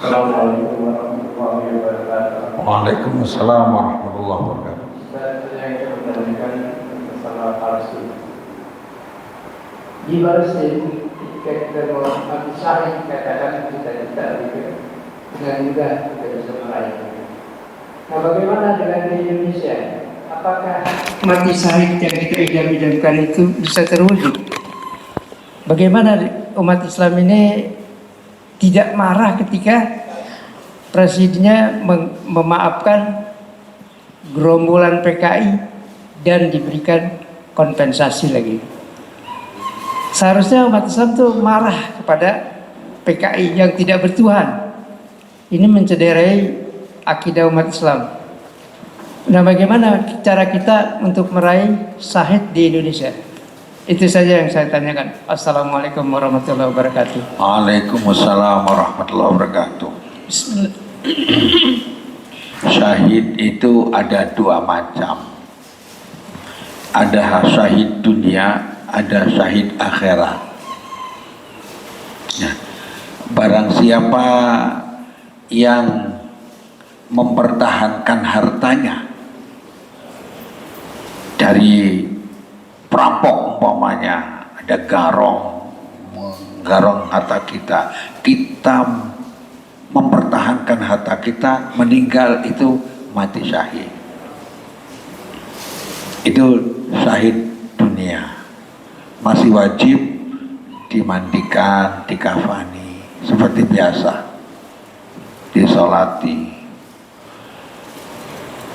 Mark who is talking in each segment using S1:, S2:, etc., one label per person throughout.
S1: Assalamualaikum warahmatullahi wabarakatuh.
S2: Waalaikumsalam warahmatullahi wabarakatuh.
S1: Saya ingin menanyakan masalah palsu. Di Palestina, ketika mati syahid katakan kita dengan mudah kita bisa merayakan. Nah, bagaimana dengan di Indonesia? Apakah mati syahid yang kita idam-idamkan itu bisa terwujud? Bagaimana umat Islam ini tidak marah ketika presidennya memaafkan gerombolan PKI dan diberikan kompensasi lagi? Seharusnya umat Islam itu marah kepada PKI yang tidak bertuhan. Ini mencederai akidah umat Islam. Nah, bagaimana cara kita untuk meraih syahid di Indonesia? Itu saja yang saya tanyakan. Assalamualaikum warahmatullahi wabarakatuh.
S2: Waalaikumsalam warahmatullahi wabarakatuh.
S1: Bismillah.
S2: Syahid itu ada dua macam. Ada syahid dunia, ada syahid akhirat. Nah, barang siapa yang mempertahankan hartanya dari perampok, umpamanya ada garong harta kita, kita mempertahankan harta kita, meninggal itu mati syahid. Itu syahid dunia, masih wajib dimandikan, dikafani seperti biasa, disolati.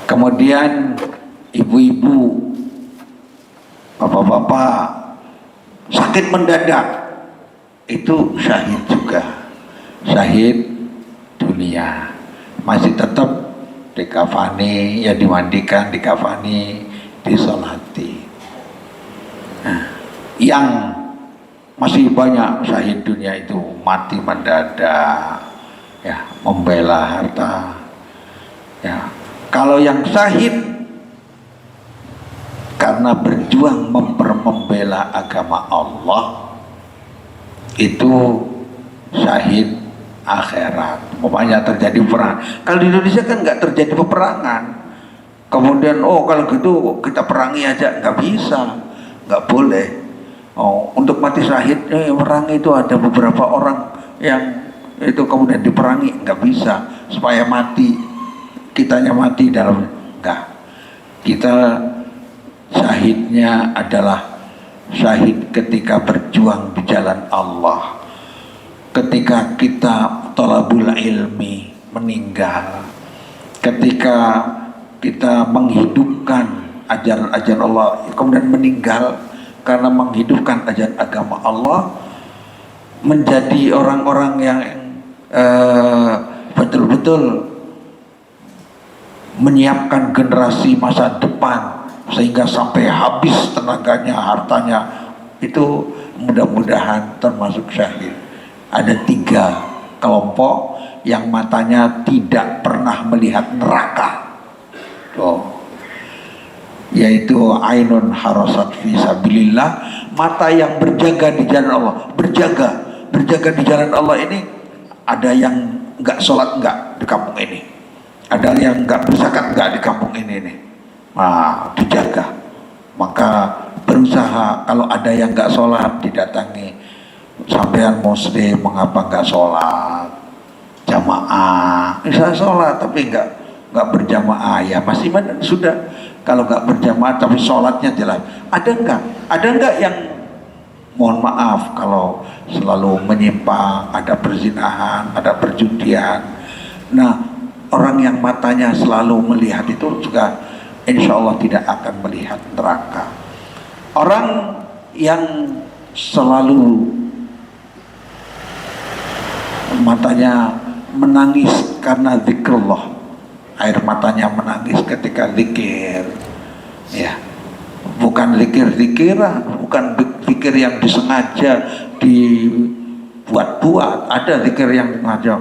S2: Kemudian ibu-ibu, bapak-bapak sakit mendadak, itu syahid juga, syahid dunia, masih tetap dikafani, ya dimandikan, dikafani, disolati. Nah, yang masih banyak syahid dunia itu mati mendadak, ya membela harta. Ya, kalau yang syahid karena berjuang membela agama Allah, itu syahid akhirat. Umpamanya terjadi perang. Kalau di Indonesia kan nggak terjadi peperangan. Kemudian kalau gitu kita perangi aja, nggak bisa, nggak boleh. Untuk mati syahid perang itu ada beberapa orang yang itu kemudian diperangi, nggak bisa supaya mati, kitanya mati dalam, nggak. Kita syahidnya adalah syahid ketika berjuang di jalan Allah, ketika kita thalabul ilmi, meninggal, ketika kita menghidupkan ajaran Allah, kemudian meninggal karena menghidupkan ajaran agama Allah, menjadi orang-orang yang betul-betul menyiapkan generasi masa depan sehingga sampai habis tenaganya, hartanya, itu mudah-mudahan termasuk syahid. Ada 3 kelompok yang matanya tidak pernah melihat neraka, yaitu ainun harasat fi sabilillah, mata yang berjaga di jalan Allah. Berjaga di jalan Allah ini, ada yang nggak sholat nggak di kampung ini, ada yang nggak berzakat nggak di kampung ini nih. Nah, dijaga. Maka berusaha, kalau ada yang nggak sholat didatangi, sampean muslim mengapa nggak sholat jamaah? Bisa sholat tapi nggak berjamaah, ya masih sudah. Kalau nggak berjamaah tapi sholatnya jelas, ada nggak yang, mohon maaf kalau selalu menyimpang, ada perzinahan, ada perjudian. Nah, orang yang matanya selalu melihat itu juga insya Allah tidak akan melihat neraka. Orang yang selalu matanya menangis karena zikrullah, air matanya menangis ketika zikir, ya, bukan zikir-zikiran, bukan zikir yang disengaja dibuat-buat. Ada zikir yang sengaja,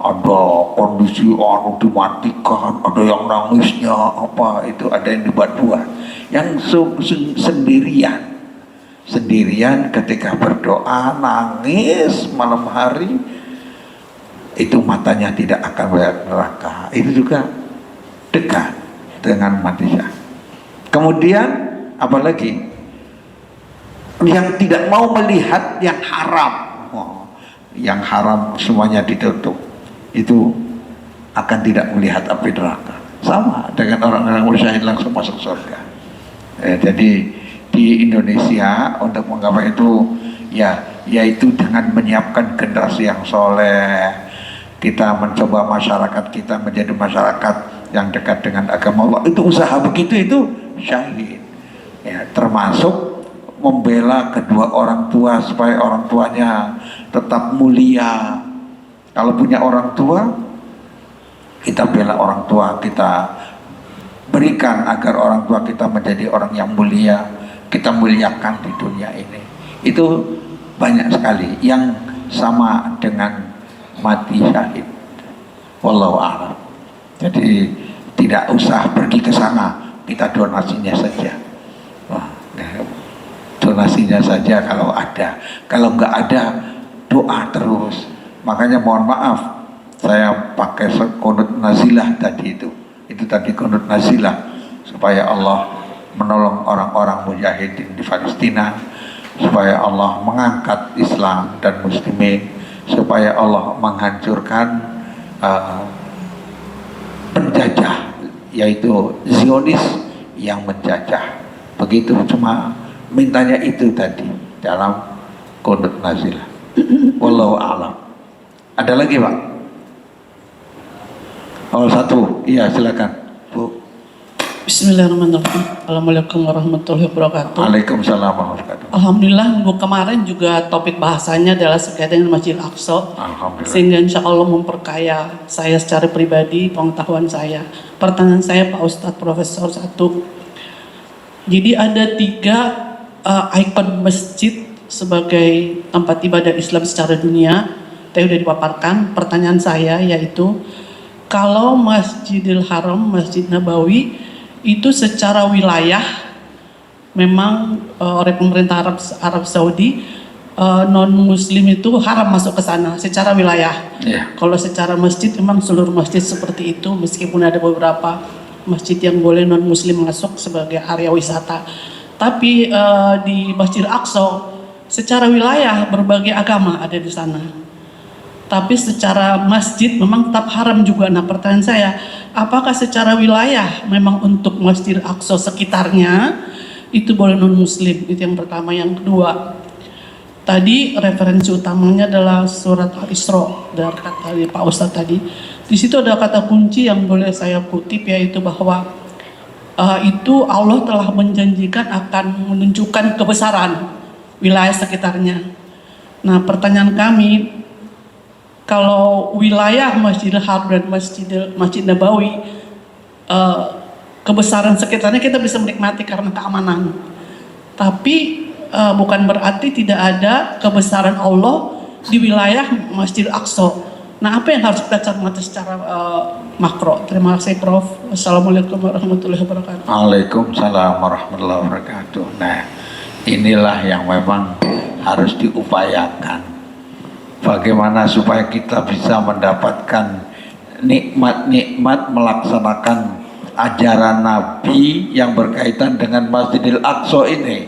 S2: ada kondisi dimatikan, ada yang nangisnya apa, itu ada yang dibuat-buat, yang sendirian ketika berdoa nangis malam hari, itu matanya tidak akan melihat neraka. Itu juga dekat dengan mati syahid. Kemudian apalagi yang tidak mau melihat yang haram, yang haram semuanya ditutup, itu akan tidak melihat api neraka. Sama dengan orang-orang musyahid langsung masuk surga. Jadi di Indonesia untuk menggapai itu yaitu dengan menyiapkan generasi yang soleh. Kita mencoba masyarakat kita menjadi masyarakat yang dekat dengan agama Allah. Itu usaha begitu itu syahid. Ya, termasuk membela kedua orang tua supaya orang tuanya tetap mulia. Kalau punya orang tua, kita bela orang tua, kita berikan agar orang tua kita menjadi orang yang mulia, kita muliakan di dunia ini. Itu banyak sekali yang sama dengan mati syahid. Wallahu a'lam. Jadi tidak usah pergi ke sana, kita donasinya saja. Donasinya saja kalau ada. Kalau nggak ada, doa terus. Makanya mohon maaf, saya pakai qunut nazilah tadi itu. Itu tadi qunut nazilah supaya Allah menolong orang-orang mujahidin di Palestina, supaya Allah mengangkat Islam dan muslimin, supaya Allah menghancurkan penjajah, yaitu Zionis yang menjajah. Begitu, cuma mintanya itu tadi dalam qunut nazilah. Wallahu a'lam. Ada lagi Pak? Oh satu, iya silakan Bu.
S3: Bismillahirrahmanirrahim. Assalamualaikum warahmatullahi wabarakatuh.
S2: Waalaikumsalam warahmatullahi wabarakatuh.
S3: Alhamdulillah minggu kemarin juga topik bahasanya adalah sekaitan dengan Masjid Aqsa.
S2: Alhamdulillah.
S3: Sehingga insya Allah memperkaya saya secara pribadi, pengetahuan saya. Pertanyaan saya Pak Ustadz Profesor satu. Jadi ada 3 ikon masjid sebagai tempat ibadah Islam secara dunia. Tadi sudah dipaparkan. Pertanyaan saya yaitu, kalau Masjidil Haram, Masjid Nabawi itu secara wilayah memang oleh pemerintah Arab Saudi non Muslim itu haram masuk ke sana secara wilayah. Kalau secara masjid memang seluruh masjid seperti itu, meskipun ada beberapa masjid yang boleh non Muslim masuk sebagai area wisata. Tapi di Masjid Aqsa secara wilayah berbagai agama ada di sana. Tapi secara masjid memang tetap haram juga. Nah pertanyaan saya, apakah secara wilayah memang untuk Masjid Aqsa sekitarnya itu boleh non Muslim? Itu yang pertama. Yang kedua, tadi referensi utamanya adalah surat Al-Isra dari Pak Ustadz tadi. Di situ ada kata kunci yang boleh saya kutip, yaitu bahwa itu Allah telah menjanjikan akan menunjukkan kebesaran wilayah sekitarnya. Nah pertanyaan kami, kalau wilayah Masjidil Haram dan Masjid Nabawi kebesaran sekitarnya kita bisa menikmati karena keamanan, tapi bukan berarti tidak ada kebesaran Allah di wilayah Masjid Aqsa. Nah apa yang harus kita cermati secara makro? Terima kasih Prof. Wassalamualaikum warahmatullahi wabarakatuh.
S2: Waalaikumsalam warahmatullahi wabarakatuh. Nah inilah yang memang harus diupayakan. Bagaimana supaya kita bisa mendapatkan nikmat-nikmat melaksanakan ajaran Nabi yang berkaitan dengan Masjidil Aqsa ini.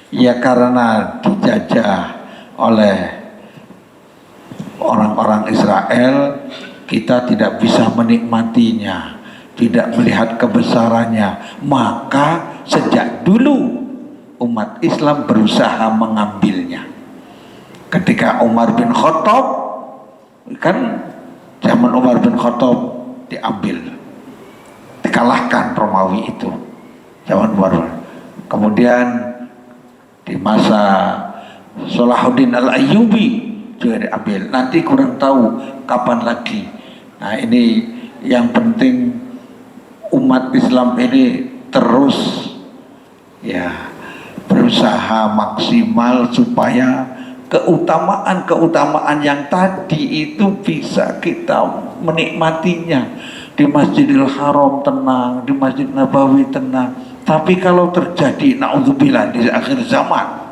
S2: Ya karena dijajah oleh orang-orang Israel, kita tidak bisa menikmatinya, tidak melihat kebesarannya. Maka sejak dulu umat Islam berusaha mengambilnya. Ketika Umar bin Khattab, kan zaman Umar bin Khattab diambil, dikalahkan Romawi itu, zaman Umar. Kemudian di masa Salahuddin Al-Ayyubi juga diambil. Nanti kurang tahu kapan lagi. Nah ini yang penting, umat Islam ini terus ya berusaha maksimal supaya keutamaan-keutamaan yang tadi itu bisa kita menikmatinya. Di Masjidil Haram tenang, di Masjid Nabawi tenang. Tapi kalau terjadi, na'udzubillah, di akhir zaman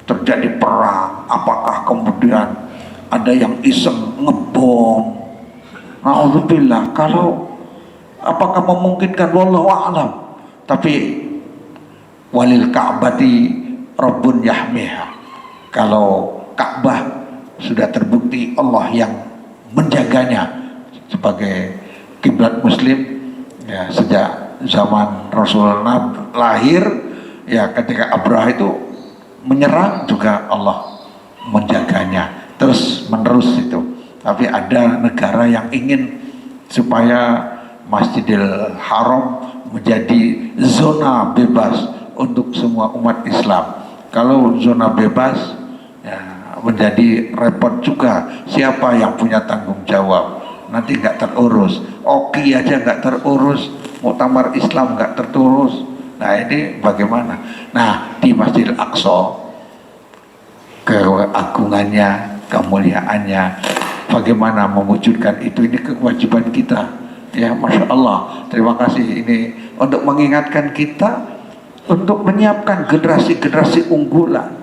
S2: terjadi perang, apakah kemudian ada yang iseng ngebom Na'udzubillah. Kalau apakah memungkinkan, wallahu a'lam. Tapi walil ka'bati rabbun yahmiha. Kalau Ka'bah sudah terbukti Allah yang menjaganya sebagai kiblat muslim ya, sejak zaman Rasulullah lahir ya, ketika Abraha itu menyerang juga Allah menjaganya terus menerus itu. Tapi ada negara yang ingin supaya Masjidil Haram menjadi zona bebas untuk semua umat Islam. Kalau zona bebas ya, menjadi repot juga, siapa yang punya tanggung jawab, nanti nggak terurus, Oki aja nggak terurus, Muktamar Islam nggak terurus. Nah ini bagaimana? Nah di Masjidil Aqsa, keagungannya, kemuliaannya, bagaimana mewujudkan itu, ini kewajiban kita ya. Masya Allah, terima kasih ini untuk mengingatkan kita untuk menyiapkan generasi-generasi unggulan.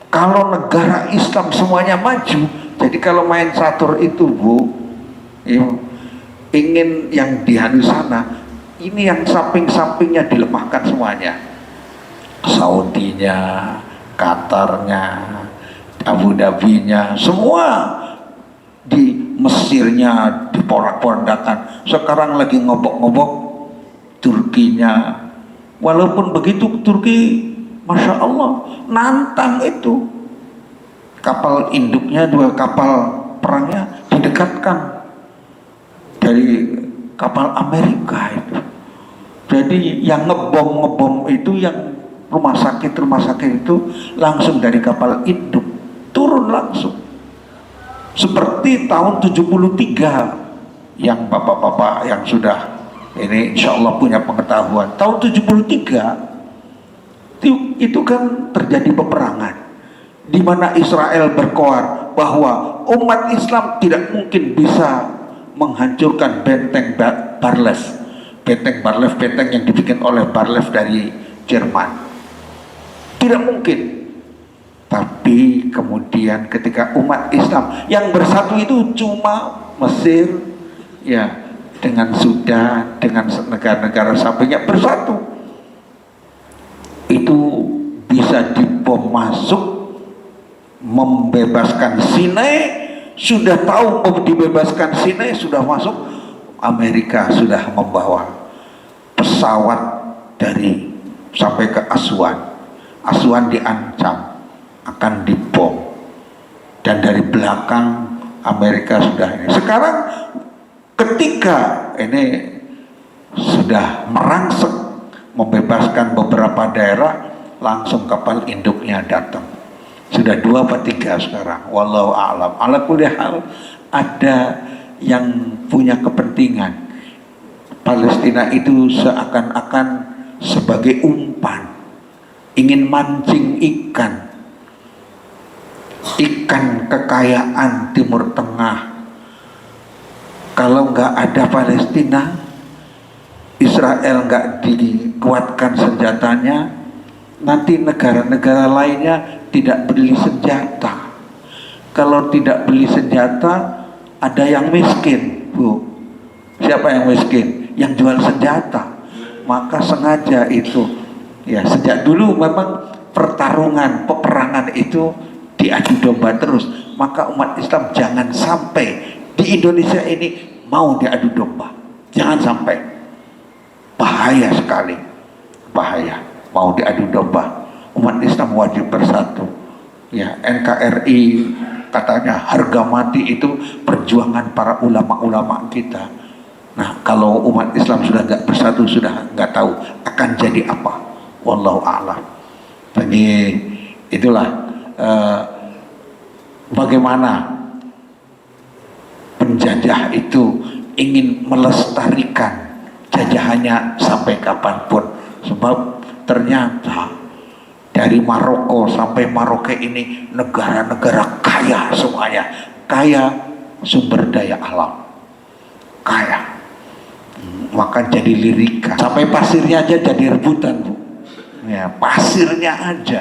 S2: Kalau negara Islam semuanya maju, jadi kalau main catur itu Bu ya, ingin yang di sana, ini yang samping-sampingnya dilemahkan semuanya, Saudinya, Qatarnya, Abu Dhabinya, semua, di Mesirnya diporak-porandakan. Sekarang lagi ngobok-ngobok Turkinya. Walaupun begitu Turki, Masya Allah, nantang itu. Kapal induknya, 2 kapal perangnya didekatkan dari kapal Amerika itu. Jadi yang ngebom itu, yang rumah sakit itu langsung dari kapal induk turun langsung. Seperti tahun 73 yang bapak-bapak yang sudah ini insya Allah punya pengetahuan. Tahun 73 itu kan terjadi peperangan di mana Israel berkoar bahwa umat Islam tidak mungkin bisa menghancurkan benteng Barlev. Benteng Barlev, benteng yang dibikin oleh Barlev dari Jerman. Tidak mungkin. Tapi kemudian ketika umat Islam yang bersatu itu cuma Mesir ya, dengan Sudan, dengan negara-negara sampingnya bersatu, itu bisa dibom masuk, membebaskan Sinai. Sudah tahu mau dibebaskan Sinai, sudah masuk, Amerika sudah membawa pesawat dari sampai ke Aswan. Aswan diancam akan dibom, dan dari belakang Amerika sudah ini. Sekarang ketika ini sudah merangsek membebaskan beberapa daerah, langsung kapal induknya datang. Sudah 2 atau 3 sekarang, wallahu a'lam. Ala kulli hal, ada yang punya kepentingan Palestina itu seakan-akan sebagai umpan, ingin mancing ikan kekayaan Timur Tengah. Kalau nggak ada Palestina, Israel nggak dikuatkan senjatanya, nanti negara-negara lainnya tidak beli senjata. Kalau tidak beli senjata, ada yang miskin, Bu. Siapa yang miskin? Yang jual senjata. Maka sengaja itu ya, sejak dulu memang peperangan itu diadu domba terus. Maka umat Islam jangan sampai di Indonesia ini mau diadu domba. Jangan sampai. Bahaya sekali. Bahaya mau diadu domba. Umat Islam wajib bersatu. Ya, NKRI katanya harga mati itu perjuangan para ulama-ulama kita. Nah, kalau umat Islam sudah nggak bersatu, sudah nggak tahu akan jadi apa. Wallahu a'lam. Jadi itulah bagaimana penjajah itu ingin melestarikan jajahannya sampai kapanpun. Sebab ternyata dari Maroko sampai Maroke ini negara-negara kaya semuanya, kaya sumber daya alam, kaya. Maka jadi lirikan, sampai pasirnya aja jadi rebutan, Bu. Ya, pasirnya aja.